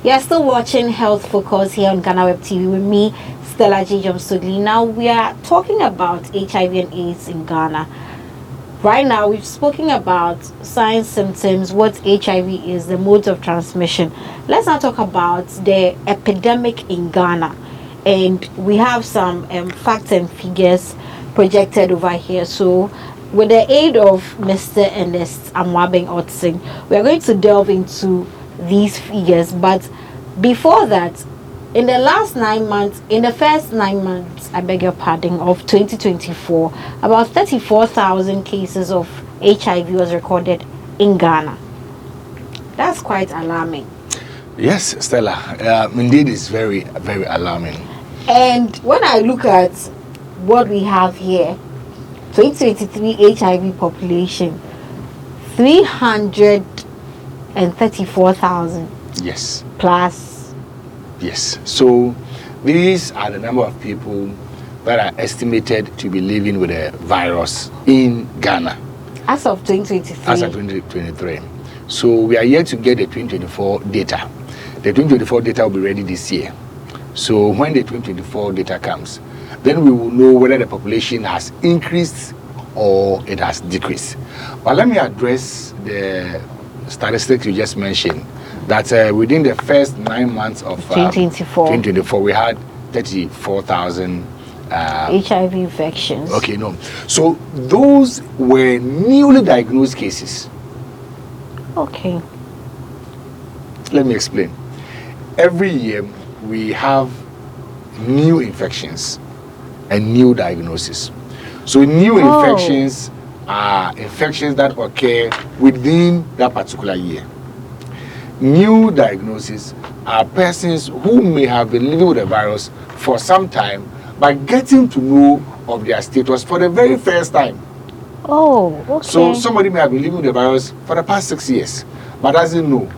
You're still watching Health Focus here on GhanaWeb TV with me, Stella J. Jomsudli. Now we are talking about HIV and AIDS in Ghana. Right now, we've spoken about signs, symptoms, what HIV is, the modes of transmission. Let's now talk about the epidemic in Ghana. And we have some facts and figures projected over here. So, with the aid of Mr. Ernest Amwabeng Otson, we are going to delve into these figures. But before that, in the last 9 months, in the first 9 months, I beg your pardon, of 2024, about 34,000 cases of HIV was recorded in Ghana. That's quite alarming. Yes, Stella, indeed it's very, very alarming. And when I look at what we have here, 2023 HIV population, 334,000. Yes. Plus. Yes. So these are the number of people that are estimated to be living with a virus in Ghana. As of 2023. As of 2023. So we are yet to get the 2024 data. The 2024 data will be ready this year. So when the 2024 data comes, then we will know whether the population has increased or it has decreased. But let me address the statistics you just mentioned. That within the first 9 months of 2024, we had 34,000 HIV infections. Okay, no. So those were newly diagnosed cases. Okay. Let me explain. Every year we have new infections and new diagnoses. So new infections are infections that occur within that particular year. New diagnoses are persons who may have been living with the virus for some time, but getting to know of their status for the very first time. Oh, okay. So somebody may have been living with the virus for the past 6 years, but doesn't know.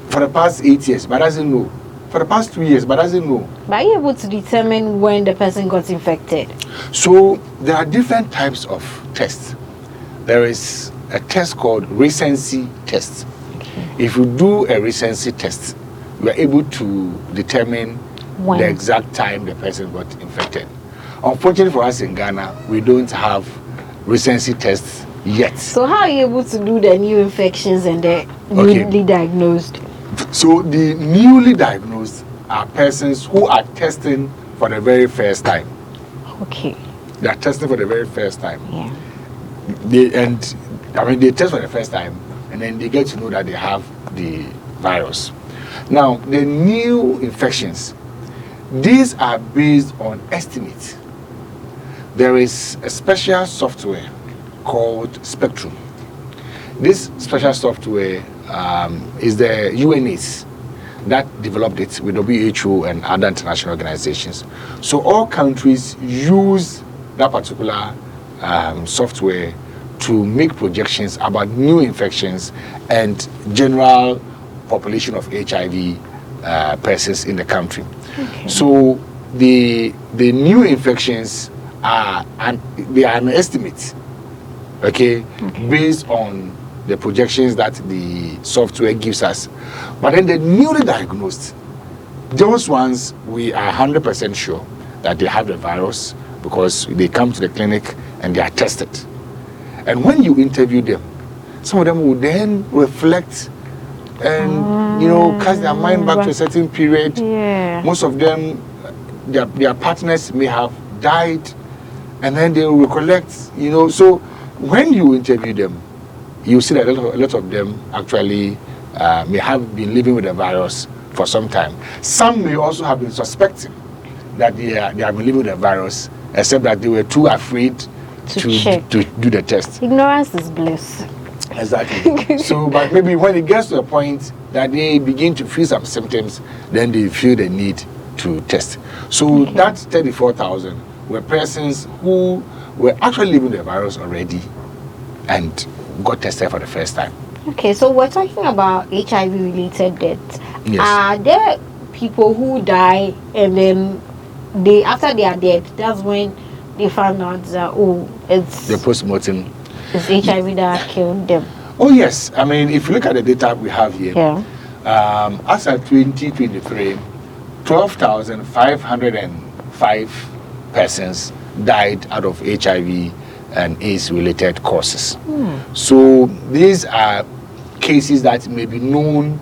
For the past 8 years, but doesn't know. For the past 2 years, but doesn't know. But are you able to determine when the person got infected? So there are different types of tests. There is a test called recency test. If you do a recency test, you are able to determine the exact time the person got infected. Unfortunately for us in Ghana, we don't have recency tests yet. So how are you able to do the new infections and the newly diagnosed? So the newly diagnosed are persons who are testing for the very first time. Okay. They are testing for the very first time. Yeah. They test for the first time, and then they get to know that they have the virus. Now, the new infections, these are based on estimates. There is a special software called Spectrum. This special software is the UNAIDS that developed it with WHO and other international organizations. So all countries use that particular software to make projections about new infections and general population of HIV persons in the country. Okay. So the new infections are an estimate, okay, based on the projections that the software gives us. But then the newly diagnosed, those ones we are 100% sure that they have the virus because they come to the clinic and they are tested. And when you interview them, some of them will then reflect and cast their mind back to a certain period. Yeah. Most of them, their partners may have died, and then they will recollect. So when you interview them, you see that a lot of them actually may have been living with the virus for some time. Some may also have been suspecting that they have been living with the virus, except that they were too afraid to do the test. Ignorance is bliss. Exactly. So, but maybe when it gets to a point that they begin to feel some symptoms, then they feel the need to test. So that 34,000 were persons who were actually living the virus already and got tested for the first time. Okay, so we're talking about HIV-related deaths. Yes. Are there people who die and then after they are dead, that's when they found out that it's the post-mortem. It's HIV that killed them? Oh yes, I mean if you look at the data we have here, as of 2023, 12,505 persons died out of HIV and AIDS-related causes. So these are cases that may be known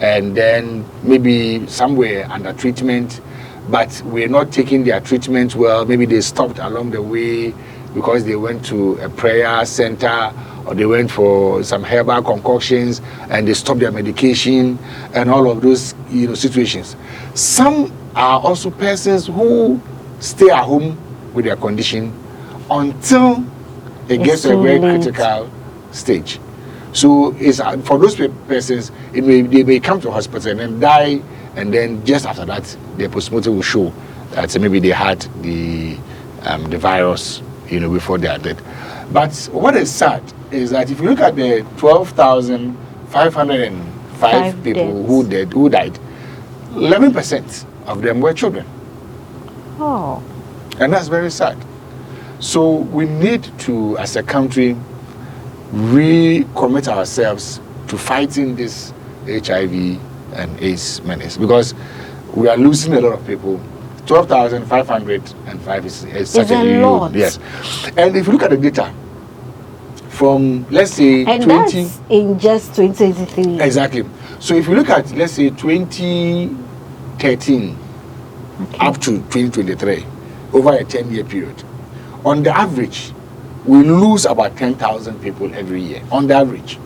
and then maybe somewhere under treatment, but we're not taking their treatment well. Maybe they stopped along the way because they went to a prayer center or they went for some herbal concoctions and they stopped their medication and all of those situations. Some are also persons who stay at home with their condition until it gets to a very critical stage. So it's for those persons, they may come to hospital and then die, and then just after that, their postmortem will show that maybe they had the virus, before they are dead. But what is sad is that if you look at the 12,505 people who died, 11% of them were children. Oh. And that's very sad. So we need to, as a country, recommit ourselves to fighting this HIV and AIDS menace, because we are losing a lot of people. 12,505 is such a lot. Yes. And if you look at the data from, let's say, and 20... that's in just 2023. Exactly. So if you look at, let's say, 2013 up to 2023, over a 10-year period, on the average, we lose about 10,000 people every year, on the average.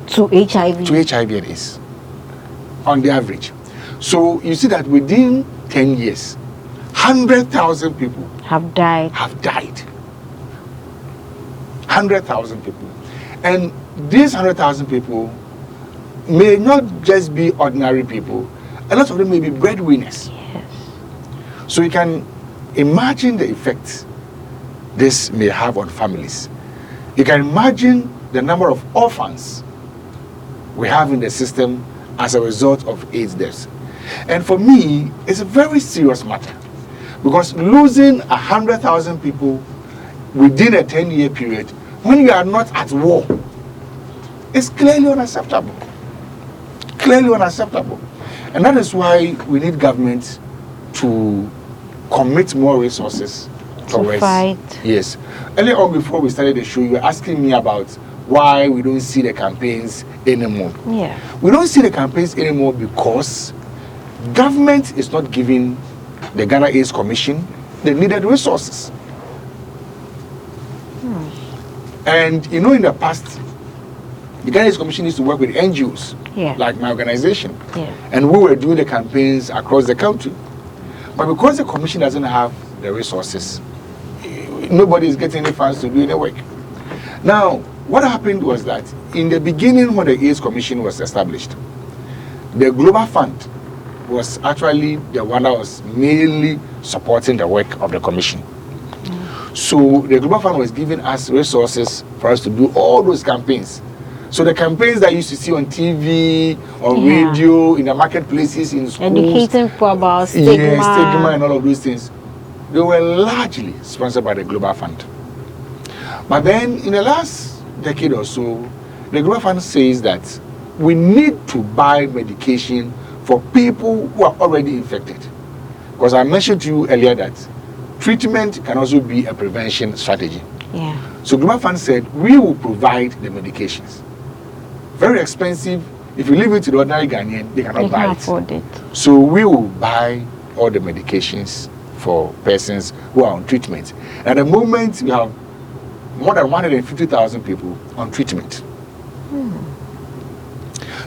To HIV? To HIV and AIDS, on the average. So you see that within 10 years, 100,000 people have died. 100,000 people. And these 100,000 people may not just be ordinary people. A lot of them may be breadwinners. Yes. So you can imagine the effect this may have on families. You can imagine the number of orphans we have in the system as a result of AIDS deaths. And for me, it's a very serious matter, because losing 100,000 people within a 10-year period when you are not at war is clearly unacceptable. Clearly unacceptable. And that is why we need government to commit more resources towards fight. Yes. Earlier on, before we started the show, you were asking me about why we don't see the campaigns anymore. Yeah. We don't see the campaigns anymore because government is not giving the Ghana AIDS Commission the needed resources. And in the past, the Ghana AIDS Commission used to work with NGOs, like my organization. And we were doing the campaigns across the country. But because the commission doesn't have the resources, nobody is getting any funds to do any work. Now, what happened was that in the beginning, when the AIDS Commission was established, the Global Fund was actually the one that was mainly supporting the work of the commission. So the Global Fund was giving us resources for us to do all those campaigns. So the campaigns that you used to see on TV, on radio, in the marketplaces, in schools, educating people about stigma and all of those things, they were largely sponsored by the Global Fund. But then in the last decade or so, the Global Fund says that we need to buy medication for people who are already infected. Because I mentioned to you earlier that treatment can also be a prevention strategy. So Global Fund said, we will provide the medications. Very expensive. If you leave it to the ordinary Ghanaian, they cannot buy it. Afford it. So we will buy all the medications for persons who are on treatment. At the moment, we have more than 150,000 people on treatment.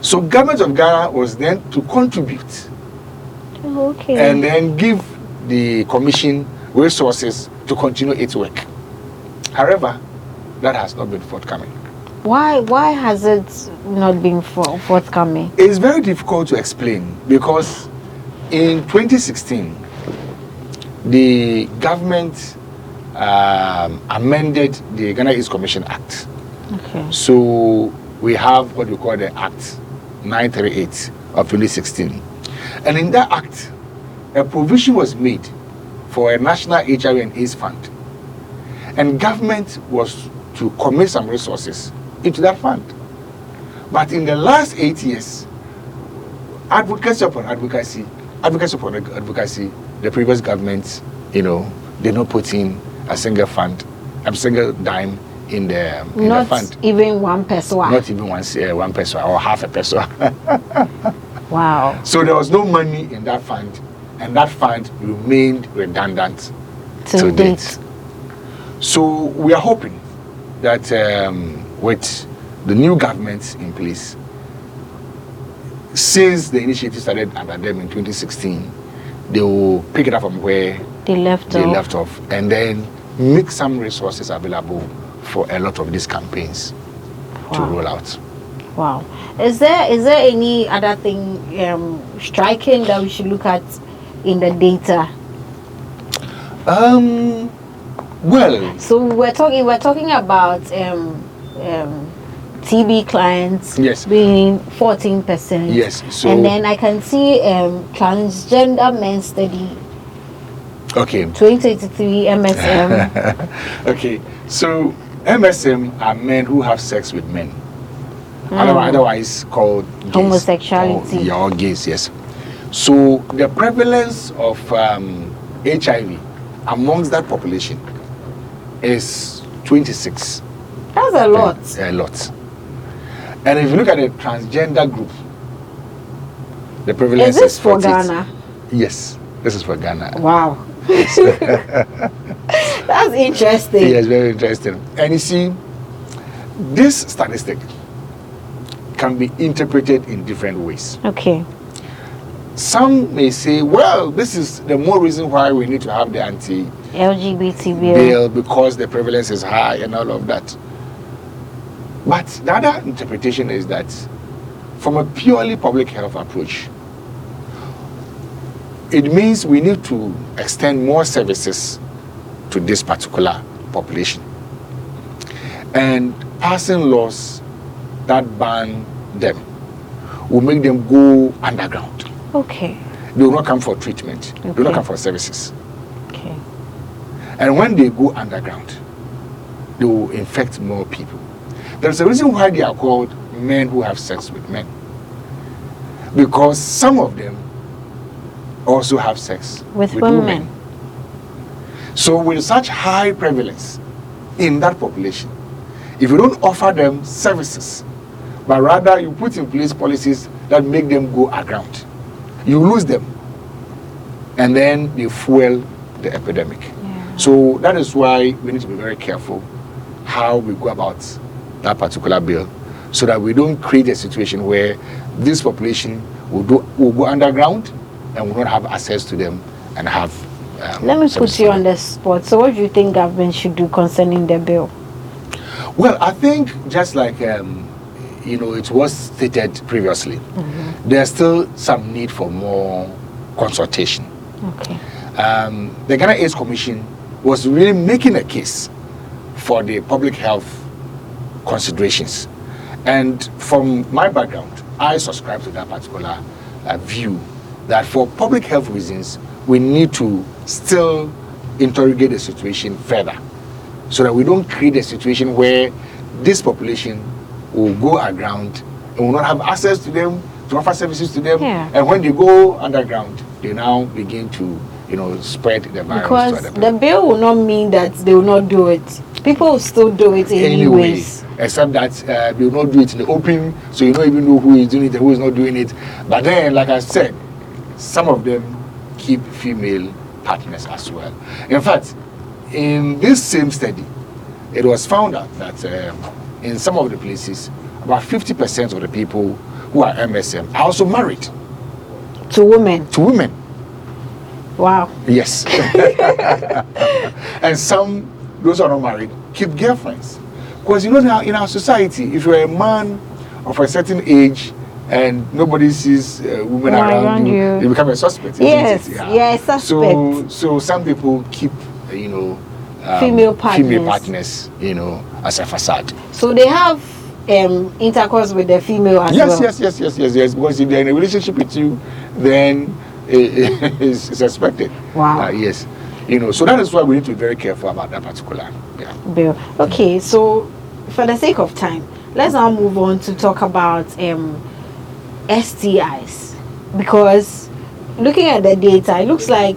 So government of Ghana was then to contribute and then give the commission resources to continue its work. However, that has not been forthcoming. Why has it not been forthcoming? It's very difficult to explain, because in 2016, the government amended the Ghana AIDS Commission Act. So we have what we call the Act 938 of 2016. And in that act, a provision was made for a national HIV and AIDS fund. And government was to commit some resources into that fund. But in the last 8 years, advocacy upon advocacy, the previous government, did not put in a single dime in the fund. Not even 1 peso. Not even 1 peso or half a peso. Wow. So there was no money in that fund, and that fund remained redundant till date. So we are hoping that with the new government in place, since the initiative started under them in 2016, they will pick it up from where they left off, and then make some resources available for a lot of these campaigns to roll out. Wow. Is there any other thing striking that we should look at in the data? Well, so we're talking about TB clients being 14%. Yes. So, and then I can see transgender men study. Okay. 2023 MSM. Okay. So MSM are men who have sex with men. Otherwise called gays. Homosexuality. Or gays, yes. So the prevalence of HIV amongst that population is 26. That's a lot. A lot. And if you look at the transgender group, the prevalence is this for Ghana? Yes, this is for Ghana. Wow. That's interesting. Yes, very interesting. And you see, this statistic can be interpreted in different ways. Okay. Some may say, well, this is the more reason why we need to have the anti-LGBT bill because the prevalence is high and all of that. But the other interpretation is that from a purely public health approach, it means we need to extend more services to this particular population. And passing laws that ban them will make them go underground. Okay. They will not come for treatment. Okay. They will not come for services. Okay. And when they go underground, they will infect more people. There's a reason why they are called men who have sex with men. Because some of them also have sex with women. So with such high prevalence in that population, if you don't offer them services, but rather you put in place policies that make them go aground, you lose them. And then they fuel the epidemic. Yeah. So that is why we need to be very careful how we go about that particular bill, so that we don't create a situation where this population will go underground and will not have access to them and have let me put you on the spot. So what do you think government should do concerning the bill? Well, I think just like it was stated previously, there's still some need for more consultation. Okay. The Ghana AIDS Commission was really making a case for the public health considerations, and from my background, I subscribe to that particular view that for public health reasons we need to still interrogate the situation further, so that we don't create a situation where this population will go aground and will not have access to them, to offer services to them, and when they go underground, they now begin to spread the virus. Because to other the bill will not mean that they will not do it. People will still do it anyways. Except that they will not do it in the open, so you don't even know who is doing it and who is not doing it. But then, like I said, some of them keep female partners as well. In fact, in this same study, it was found out that in some of the places, about 50% of the people who are MSM are also married. To women? To women. Wow. Yes. And some, those who are not married, keep girlfriends. Because now in our society, if you're a man of a certain age and nobody sees women around you, you become a suspect. Yes, suspect. So some people keep, female partners, as a facade. So they have intercourse with the female as well. Yes. Because if they're in a relationship with you, then it's suspected. Wow. Yes. So that is why we need to be very careful about that particular bill. Okay, so for the sake of time, let's now move on to talk about STIs. because looking at the data, it looks like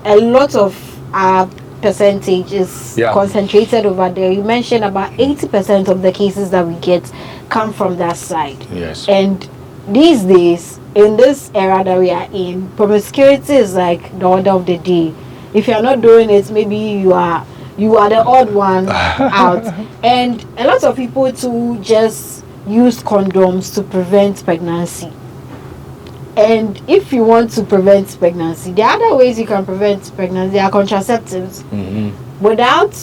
a lot of our percentage is concentrated over there. You mentioned about 80% of the cases that we get come from that side. Yes. And these days, in this era that we are in, promiscuity is like the order of the day. If you are not doing it, maybe you are the odd one out. And a lot of people too just use condoms to prevent pregnancy. And if you want to prevent pregnancy, there are other ways you can prevent pregnancy. There are contraceptives, without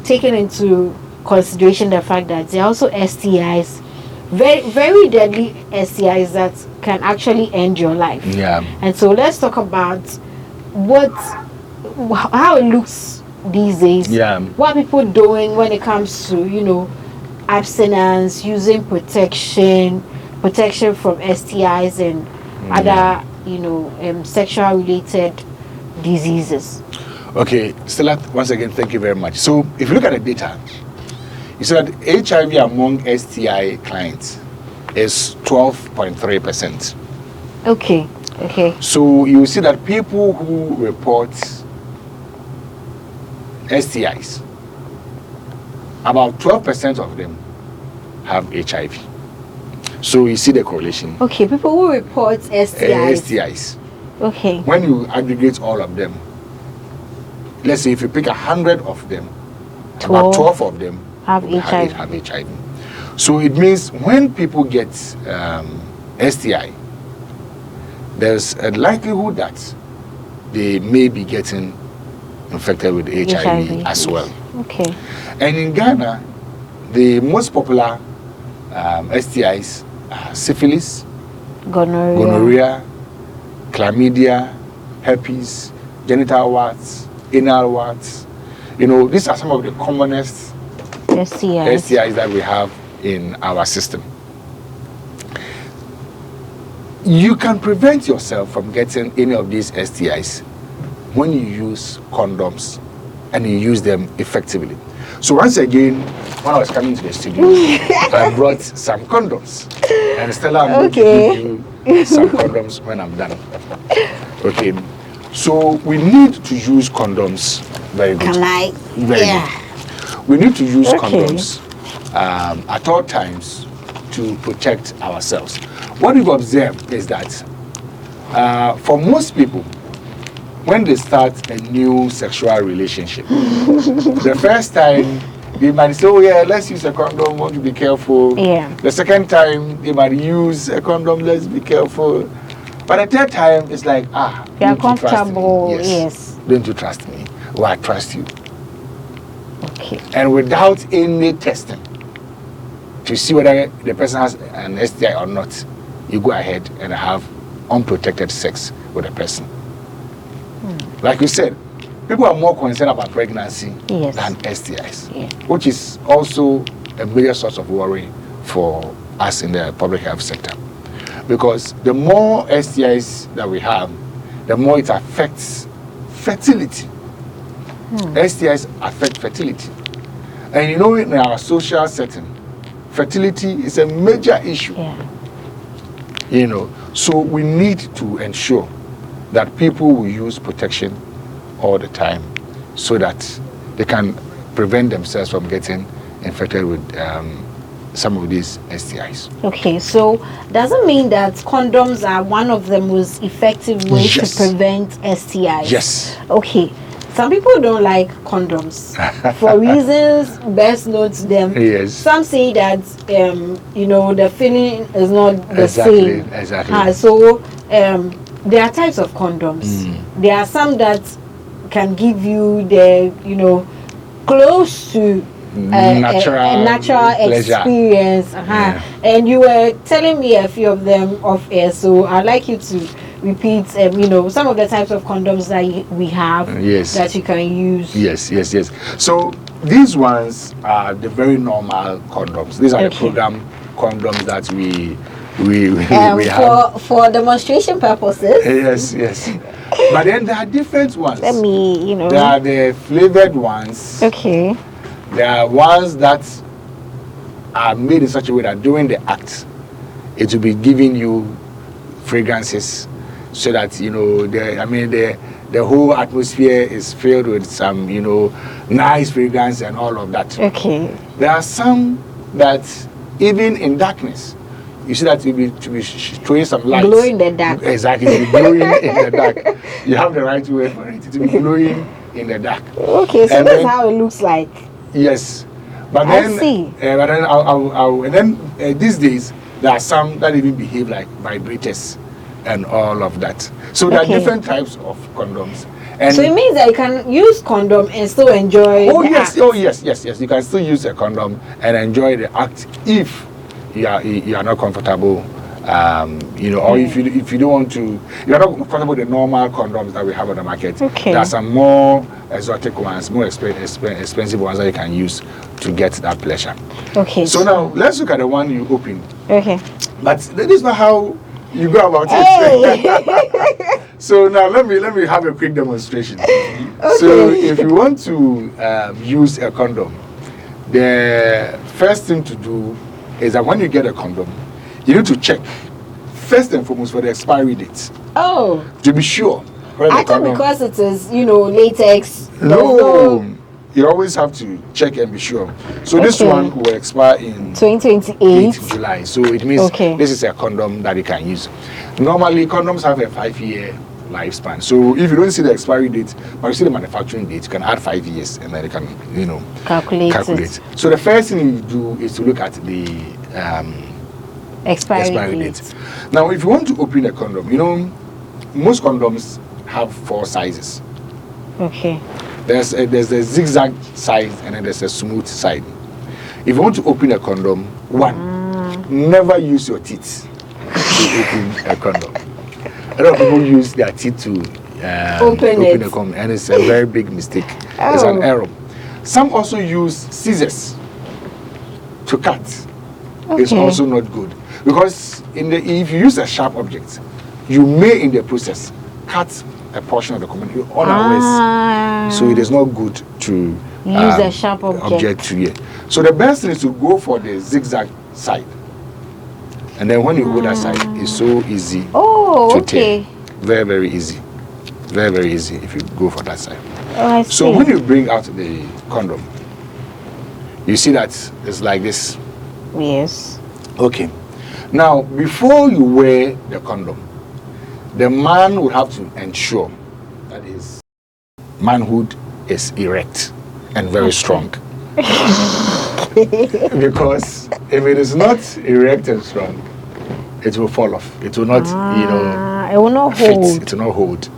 taking into consideration the fact that there are also STIs, very, very deadly STIs that can actually end your life. Yeah. And so let's talk about how it looks these days. Yeah. What are people doing when it comes to, abstinence, using protection from STIs and other, sexual related diseases. Okay, Stella, once again, thank you very much. So, if you look at the data, you see that HIV among STI clients is 12.3%. Okay. So, you see that people who report STIs, about 12% of them have HIV. So you see the correlation. Okay, people who report STIs. STIs. Okay. When you aggregate all of them, let's say if you pick 100 of them, about 12 of them have HIV. Have HIV. So it means when people get STI, there's a likelihood that they may be getting infected with HIV as well. Okay. And in Ghana, the most popular STIs are syphilis, gonorrhea, chlamydia, herpes, genital warts, anal warts. These are some of the commonest STIs that we have in our system. You can prevent yourself from getting any of these STIs when you use condoms and you use them effectively. So once again, when I was coming to the studio, I brought some condoms. And Stella, I'm going to give you some condoms when I'm done. Okay. So we need to use condoms very good. Very good. We need to use condoms at all times to protect ourselves. What we've observed is that for most people, when they start a new sexual relationship, the first time they might say, oh yeah, let's use a condom, want to be careful. Yeah. The second time they might use a condom, let's be careful. But the third time it's like, they are comfortable. Yes. Don't you trust me? Well, I trust you. Okay. And without any testing to see whether the person has an STI or not, you go ahead and have unprotected sex with a person. Like you said, people are more concerned about pregnancy than STIs, which is also a major source of worry for us in the public health sector. Because the more STIs that we have, the more it affects fertility. STIs affect fertility. And in our social setting, fertility is a major issue. So we need to ensure that people will use protection all the time so that they can prevent themselves from getting infected with some of these STIs. Okay, so does it mean that condoms are one of the most effective ways to prevent STIs? Yes. Okay. Some people don't like condoms for reasons best known to them. Yes. Some say that the feeling is not the same. Exactly. So there are types of condoms. There are some that can give you the close to a natural experience. And you were telling me a few of them off air, so I'd like you to repeat some of the types of condoms that we have that you can use. Yes. So these ones are the very normal condoms. These are the program condoms that we have for demonstration purposes. Yes. But then there are different ones. Let me there are the flavored ones. Okay. There are ones that are made in such a way that during the act it will be giving you fragrances, so that you know the whole atmosphere is filled with some nice fragrance and all of that. Okay. There are some that even in darkness, you see that to be showing some light. Glow in the dark. Exactly, glowing in the dark. You have the right word for it. To be glowing in the dark. Okay, so that's how it looks like. Yes, but then I see. But then and then these days there are some that even behave like vibrators and all of that. So there are different types of condoms. And so it means that you can use condom and still enjoy. Oh the yes, act. oh yes. You can still use a condom and enjoy the act if you are not comfortable. Or if you don't want to, you're not comfortable with the normal condoms that we have on the market. Okay. There are some more exotic ones, more expensive ones that you can use to get that pleasure. Okay. So now let's look at the one you opened. Okay. But that is not how you go about Hey. it. So now let me have a quick demonstration. Okay. So if you want to use a condom, the first thing to do is that when you get a condom, you need to check first and foremost for the expiry date. Oh. To be sure. I thought because it is, latex. No. You always have to check and be sure. So this one will expire in 2028 July. So it means this is a condom that you can use. Normally condoms have a 5-year lifespan. So if you don't see the expiry date, but you see the manufacturing date, you can add 5 years and then you can, calculate. So the first thing you do is to look at the expiry date. Now, if you want to open a condom, most condoms have 4 sizes. Okay. There's a zigzag side and then there's a smooth side. If you want to open a condom, never use your teeth to open a condom. A lot of people use their teeth to open a condom, and it's a very big mistake. It's an error. Some also use scissors to cut. It's also not good because if you use a sharp object, you may in the process cut a portion of the community unawares. So it is not good to use a sharp object to here. So the best thing is to go for the zigzag side. And then when you go that side, it's so easy to tear. Very, very easy. Very, very easy if you go for that side. Oh, I see. So when you bring out the condom, you see that it's like this. Yes. Okay. Now, before you wear the condom, the man would have to ensure that his manhood is erect and very strong. Because if it is not erect and strong, it will fall off. It will not, it will not fit. hold. It will not hold.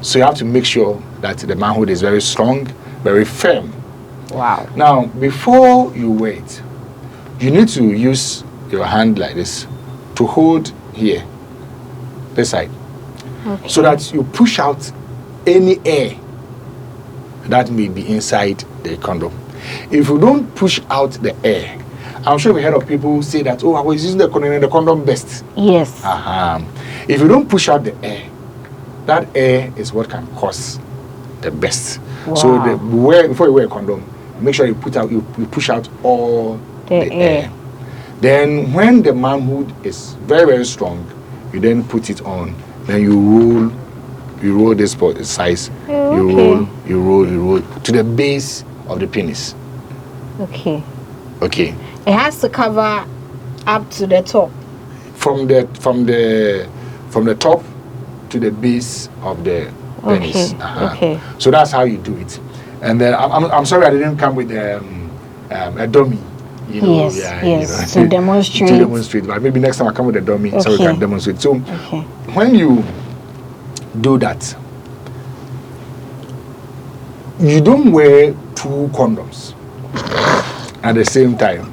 So you have to make sure that the manhood is very strong, very firm. Wow. Now, before you wear it, you need to use your hand like this to hold here, this side, so that you push out any air that may be inside the condom. If you don't push out the air, I'm sure we heard of people say that, I was using the condom best. Yes. If you don't push out the air, that air is what can cause the best. Wow. So before you wear a condom, make sure you push out all the air. Then when the manhood is very, very strong, you then put it on. Then you roll this size. You roll to the base of the penis. Okay. It has to cover up to the top. From the top to the base of the penis. So that's how you do it. And then I'm sorry I didn't come with a dummy. To demonstrate. But maybe next time I come with a dummy so we can demonstrate. So when you do that, you don't wear 2 condoms at the same time.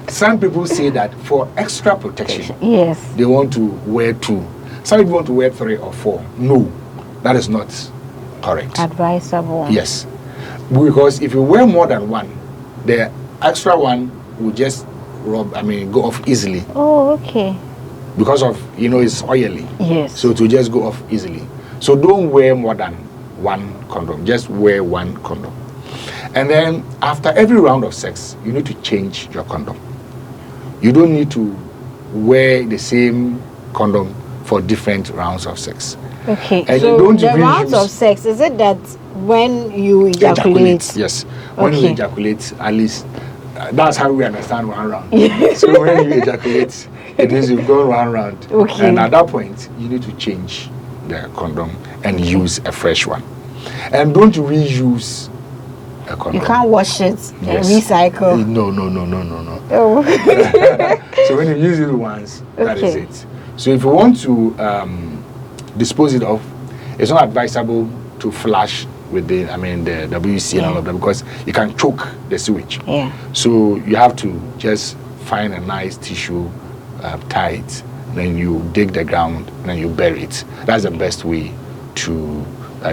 Some people say that for extra protection, they want to wear 2. Some people want to wear 3 or 4. No, that is not correct. Advisable. Yes, because if you wear more than 1, the extra one will just go off easily. Because of it's oily. Yes. So it will just go off easily. So don't wear more than 1 condom. Just wear 1 condom. And then after every round of sex, you need to change your condom. You don't need to wear the same condom for different rounds of sex. Okay. And so you don't the rounds reuse of sex, is it that when you ejaculate? Yes. When you Okay. ejaculate, at least that's how we understand one round. So when you ejaculate, it means you've gone one round. Okay. And at that point, you need to change the condom and use a fresh one. And don't reuse a condom. You can't wash it and recycle. No. Oh. So when you use it once, that is Okay. it. So if you want to dispose it of, it's not advisable to flush with the WC and all of that, because you can choke the sewage. Yeah. So you have to just find a nice tissue, tie it, then you dig the ground, then you bury it. That's the best way to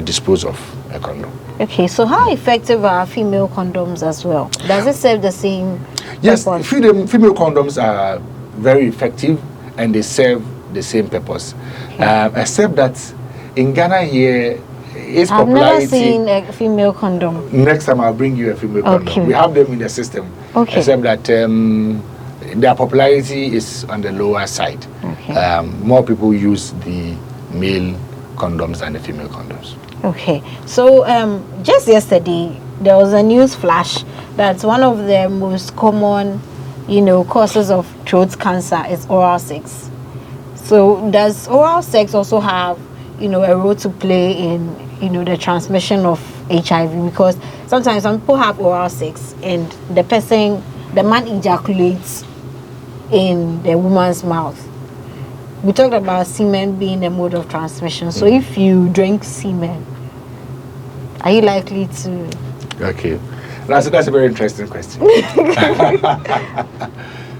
dispose of a condom. Okay, so how effective are female condoms as well? Does it serve the same Yes, purpose? female condoms are very effective and they serve the same purpose. Except that in Ghana here, its I've never popularity... seen a female condom. Next time I'll bring you a female condom. Okay. We have them in the system. Okay. Except that their popularity is on the lower side. Okay. More people use the male condoms than the female condoms. Okay, so just yesterday there was a news flash that one of the most common, causes of throat cancer is oral sex. So does oral sex also have, a role to play in, the transmission of HIV? Because sometimes some people have oral sex and the man ejaculates in the woman's mouth. We talked about semen being a mode of transmission. So if you drink semen, are you likely to? Okay, that's a very interesting question.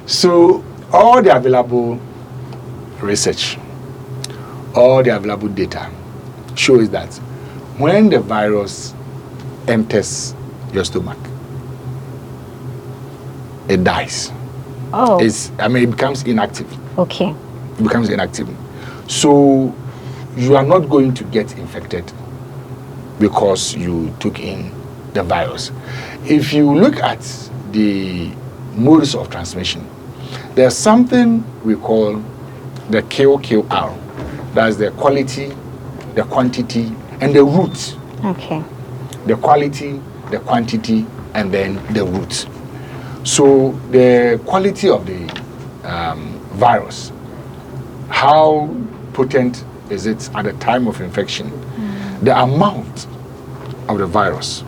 So all the available research, all the available data shows that when the virus enters your stomach, it dies. Oh. It becomes inactive. Okay. It becomes inactive. So you are not going to get infected because you took in the virus. If you look at the modes of transmission, there's something we call the QQR. That's the quality, the quantity, and the route. Okay. The quality, the quantity, and then the route. So the quality of the virus, how potent is it at the time of infection, the amount of the virus,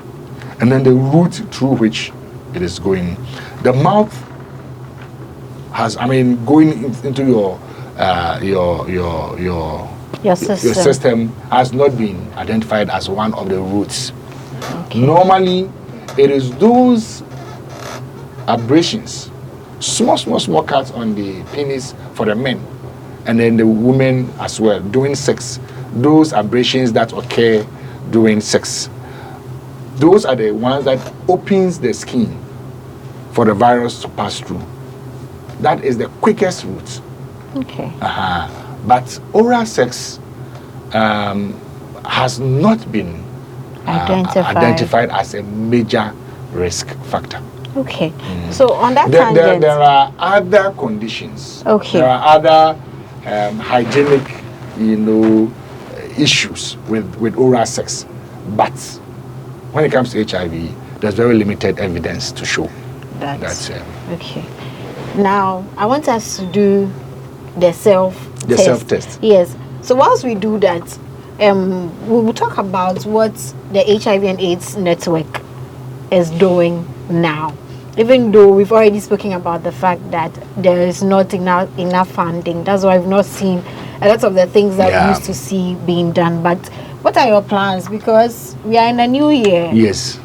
and then the route through which it is going. The mouth has, going into your system has not been identified as one of the routes. Okay. Normally, it is those abrasions, small cuts on the penis for the men, and then the women as well doing sex. Those abrasions that occur during sex, those are the ones that opens the skin for the virus to pass through. That is the quickest route. Okay. But oral sex has not been identified as a major risk factor. Okay. So on that tangent, there are other conditions. Okay. There are other hygienic, issues with oral sex. But when it comes to HIV, there's very limited evidence to show that's okay. Now, I want us to do the self-test. Self-test. Yes. So whilst we do that, we will talk about what the HIV and AIDS network is doing now. Even though we've already spoken about the fact that there is not enough funding. That's why we've not seen a lot of the things that we used to see being done. But what are your plans? Because we are in a new year. Yes.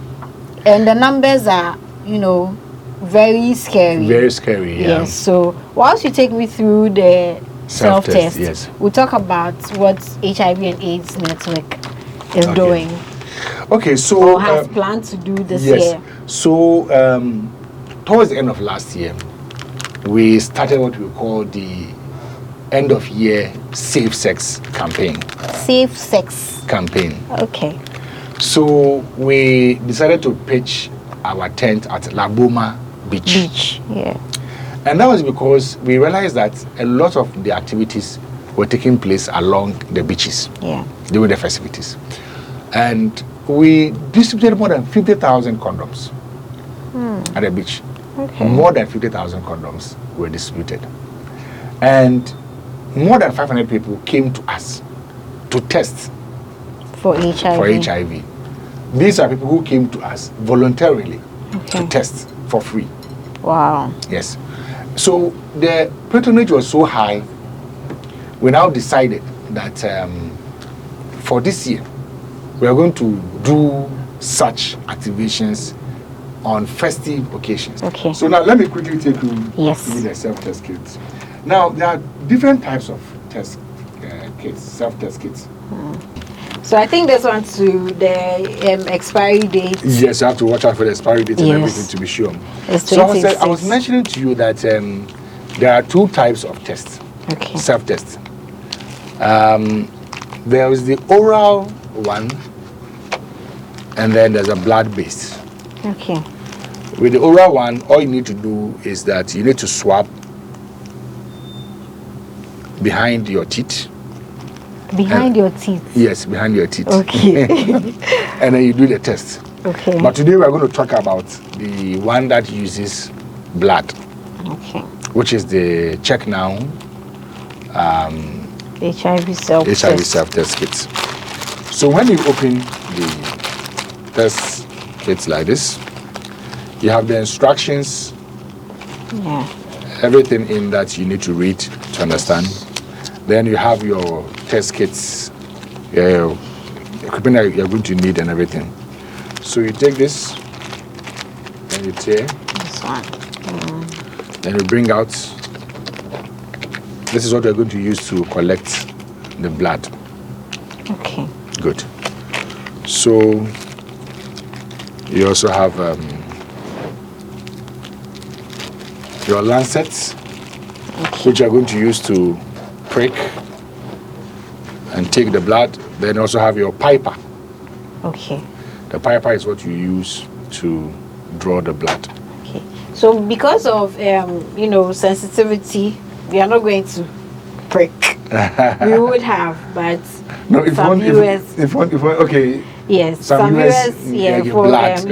And the numbers are, very scary. Very scary, yeah. Yes. So whilst you take me through the self-test, yes, we'll talk about what HIV and AIDS network is doing. Okay, so or has planned to do this year. So towards the end of last year, we started what we call the end of year safe sex campaign. Safe sex campaign. Okay. So we decided to pitch our tent at Laboma Beach. Yeah. And that was because we realized that a lot of the activities were taking place along the beaches during the festivities. And we distributed more than 50,000 condoms at the beach. Okay. More than 50,000 condoms were distributed. And more than 500 people came to us to test for HIV. These are people who came to us voluntarily to test for free. Wow. Yes. So the patronage was so high, we now decided that for this year, we are going to do such activations on festive occasions. Okay. So now let me quickly take you through the self-test kits. Now there are different types of test kits, self-test kits. So I think this one to the expiry date. Yes, you have to watch out for the expiry date and everything to be sure. So I was mentioning to you that there are two types of tests, self-tests. There is the oral one, and then there's a blood-based. Okay. With the oral one, all you need to do is that you need to swab behind your teeth. Behind your teeth? Yes, behind your teeth. Okay. And then you do the test. Okay. But today we are going to talk about the one that uses blood. Okay. Which is the Check Now HIV self-test kits. So when you open the test kits like this, you have the instructions, everything in that you need to read to understand. Then you have your test kits, equipment that you're going to need and everything. So you take this and you tear. This one. Then you bring out. This is what we're going to use to collect the blood. Okay. Good. So you also have your lancets, which you're going to use to prick and take the blood. Then you also have your piper. Okay. The piper is what you use to draw the blood. Okay. So because of sensitivity, we are not going to prick. We would have, but no, if some viewers, okay. Yes, some viewers, for blood,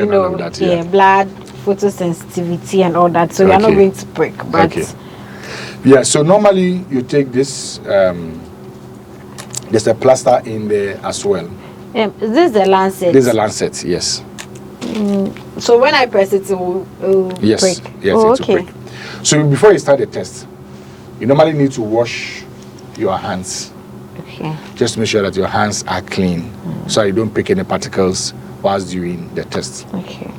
blood, photosensitivity and all that. So we are not going to prick, but yeah. So normally you take this. There's a plaster in there as well. Is this the lancet? This is a lancet, yes. So when I press it will yes, prick? Yes, it will prick. So before you start the test, you normally need to wash your hands. Okay. Just to make sure that your hands are clean, so you don't pick any particles whilst doing the test. Okay.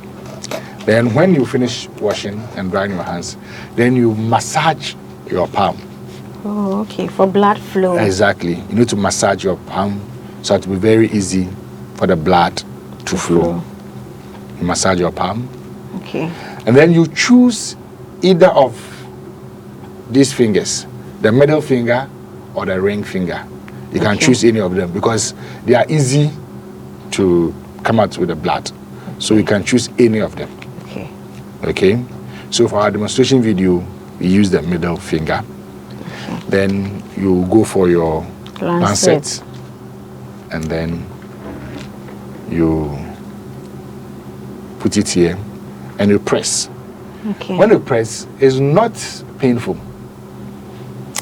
Then when you finish washing and drying your hands, then you massage your palm. Oh, okay. For blood flow. Exactly. You need to massage your palm so it will be very easy for the blood to flow. You massage your palm. Okay. And then you choose either of these fingers, the middle finger or the ring finger. You can choose any of them because they are easy to come out with the blood. So you can choose any of them. Okay. Okay. So for our demonstration video, we use the middle finger. Then you go for your lancet, and then you put it here and you press. Okay. When you press, it's not painful.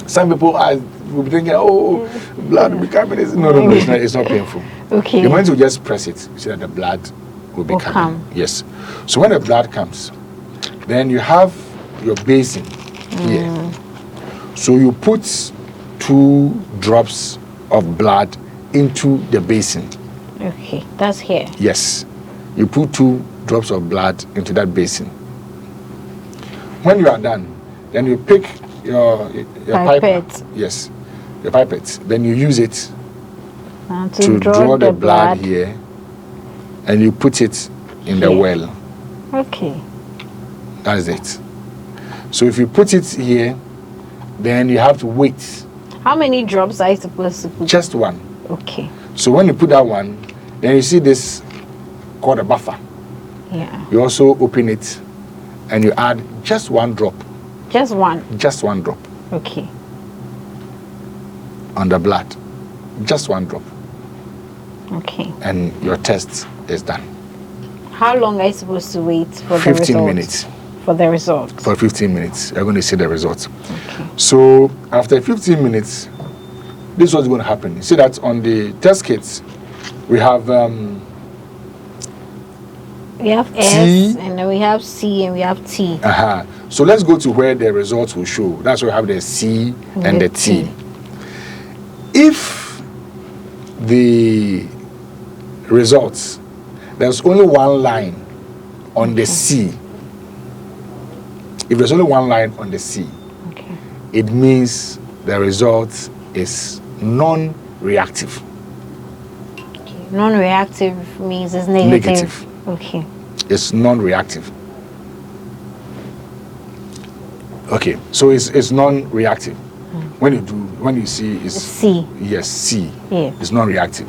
Some people will be thinking, oh, blood will be coming. No, it's not painful. Okay. The moment you just press it, you see that the blood will be coming. Yes. So when the blood comes, then you have your basin here. So you put 2 drops of blood into the basin. Okay, that's here. Yes. You put 2 drops of blood into that basin. When you are done, then you pick your pipette. Piper. Yes, your pipette. Then you use it to draw the blood here, and you put it in the well. Okay. That's it. So if you put it here, then you have to wait. How many drops are you supposed to put? Just 1. Okay. So when you put that one, then you see this called a buffer. Yeah. You also open it and you add just 1 drop. Just 1? Just 1 drop. Okay. on the blood. Just 1 drop. Okay. And your test is done. How long are you supposed to wait for 15 the results? minutes. For the results. For 15 minutes. You're going to see the results. Okay. So after 15 minutes, this is what's going to happen. You see that on the test kits, we have S, T, and then we have C, and we have T. So let's go to where the results will show. That's where we have the C and the T. If the results, there's only 1 line on the C. If there's only 1 line on the C, it means the result is non-reactive. Non-reactive means it's negative. Okay. It's non-reactive. Okay, so it's non-reactive. When you see it's C. Yes, C. Yeah. It's non-reactive.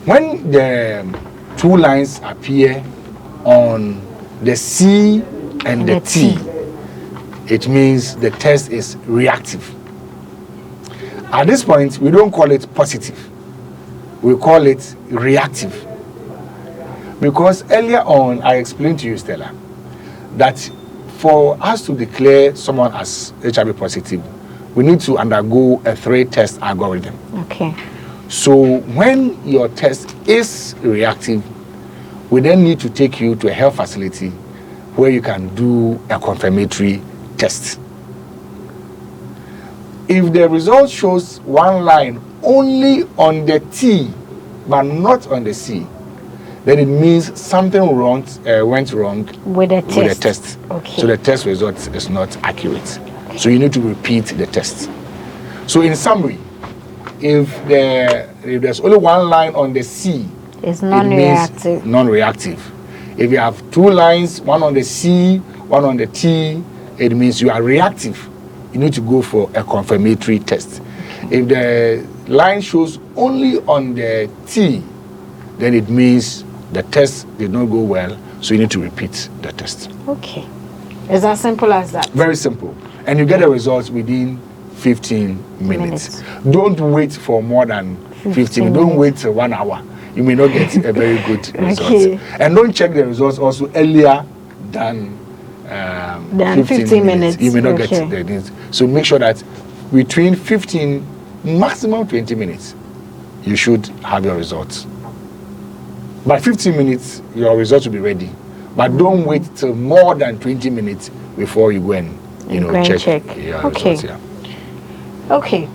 When the 2 lines appear on the C and the T, it means the test is reactive. At this point, we don't call it positive. We call it reactive. Because earlier on, I explained to you, Stella, that for us to declare someone as HIV positive, we need to undergo a 3-test algorithm. Okay. So when your test is reactive, we then need to take you to a health facility where you can do a confirmatory test. If the result shows 1 line only on the T, but not on the C, then it means something went wrong with the test. Okay. So the test result is not accurate. So you need to repeat the test. So in summary, if there's only 1 line on the C, it's non-reactive. Non-reactive. If you have 2 lines, 1 on the C, 1 on the T, it means you are reactive. You need to go for a confirmatory test. If the line shows only on the T, then it means the test did not go well, so you need to repeat the test. Okay. It's as simple as that. Very simple. And you get the results within 15 minutes. Don't wait for more than 15. Don't wait till 1 hour. You may not get a very good result. Okay. And don't check the results also earlier than 15 minutes. You may not get the news. So make sure that between 15, maximum 20 minutes, you should have your results. By 15 minutes, your results will be ready. But don't wait till more than 20 minutes before you go and check your results. Yeah. Okay.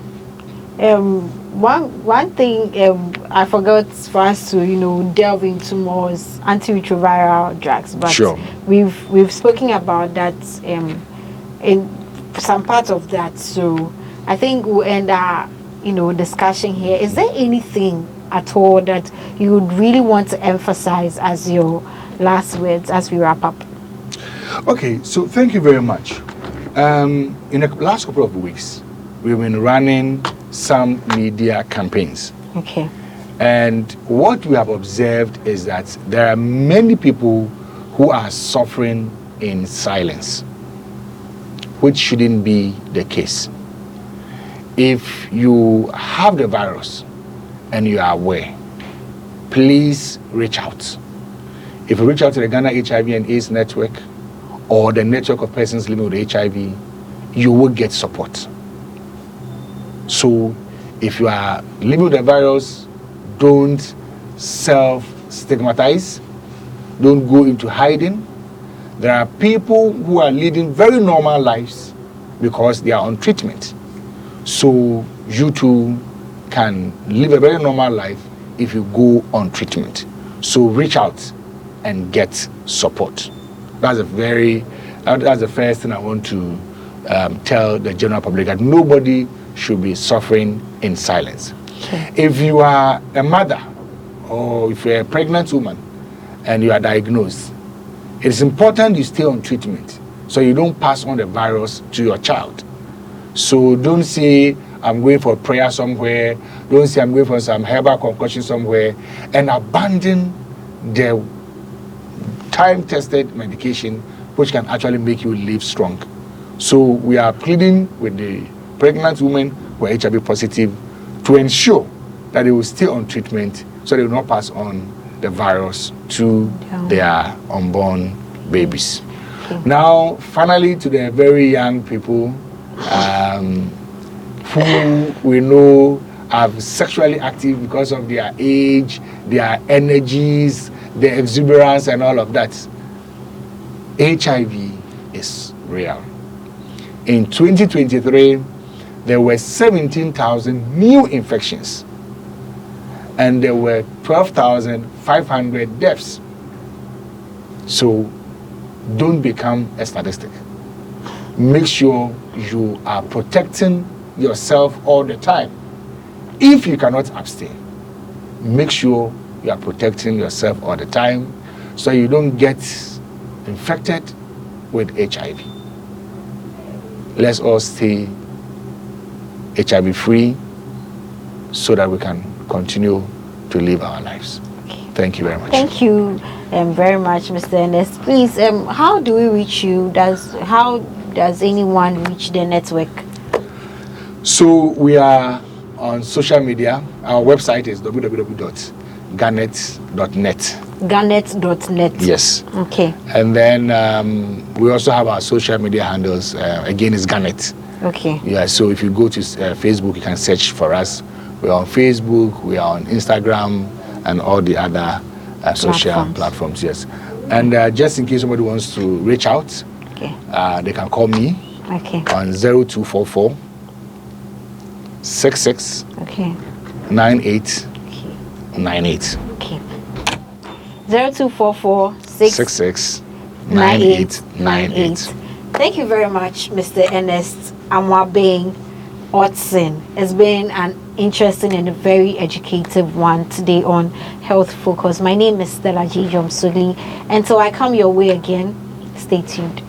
One thing I forgot for us to delve into more is antiretroviral drugs. But sure. we've spoken about that in some part of that. So I think we'll end our discussion here. Is there anything at all that you would really want to emphasize as your last words as we wrap up? Okay, so thank you very much. In the last couple of weeks, we've been running some media campaigns. Okay. And what we have observed is that there are many people who are suffering in silence, which shouldn't be the case. If you have the virus and you are aware, please reach out. If you reach out to the Ghana HIV and AIDS Network or the network of persons living with HIV, you will get support. So if you are living with the virus, don't self-stigmatize. Don't go into hiding. There are people who are leading very normal lives because they are on treatment. So you too can live a very normal life if you go on treatment. So reach out and get support. That's the first thing I want to tell the general public, that nobody should be suffering in silence. Okay. If you are a mother or if you're a pregnant woman and you are diagnosed, it is important you stay on treatment so you don't pass on the virus to your child. So don't say, I'm going for prayer somewhere. Don't say, I'm going for some herbal concoction somewhere, and abandon the time-tested medication which can actually make you live strong. So we are pleading with the pregnant women who are HIV positive to ensure that they will stay on treatment so they will not pass on the virus to their unborn babies. Okay. Now, finally, to the very young people who we know are sexually active because of their age, their energies, their exuberance, and all of that. HIV is real. In 2023, there were 17,000 new infections, and there were 12,500 deaths. So don't become a statistic. Make sure you are protecting yourself all the time. If you cannot abstain, make sure you are protecting yourself all the time so you don't get infected with HIV. Let's all stay HIV free so that we can continue to live our lives. Okay. Thank you very much. Thank you very much, Mr. Ernest. Please, how do we reach you? How does anyone reach the network? So we are on social media. Our website is www.ghanet.net. Ghanet.net. Yes. Okay. And then we also have our social media handles. Again, it's Ghanet. Okay. Yeah. So if you go to Facebook, you can search for us. We're on Facebook. We are on Instagram and all the other social platforms. Yes. And just in case somebody wants to reach out, okay, they can call me. Okay. On 0244 66 okay 9898. Okay. 0244 66 9898. Thank you very much, Mr. Ernest Amwabeng Otson. It's been an interesting and a very educative one today on Health Focus. My name is Stella G. Jomsuli, and so I come your way again. Stay tuned.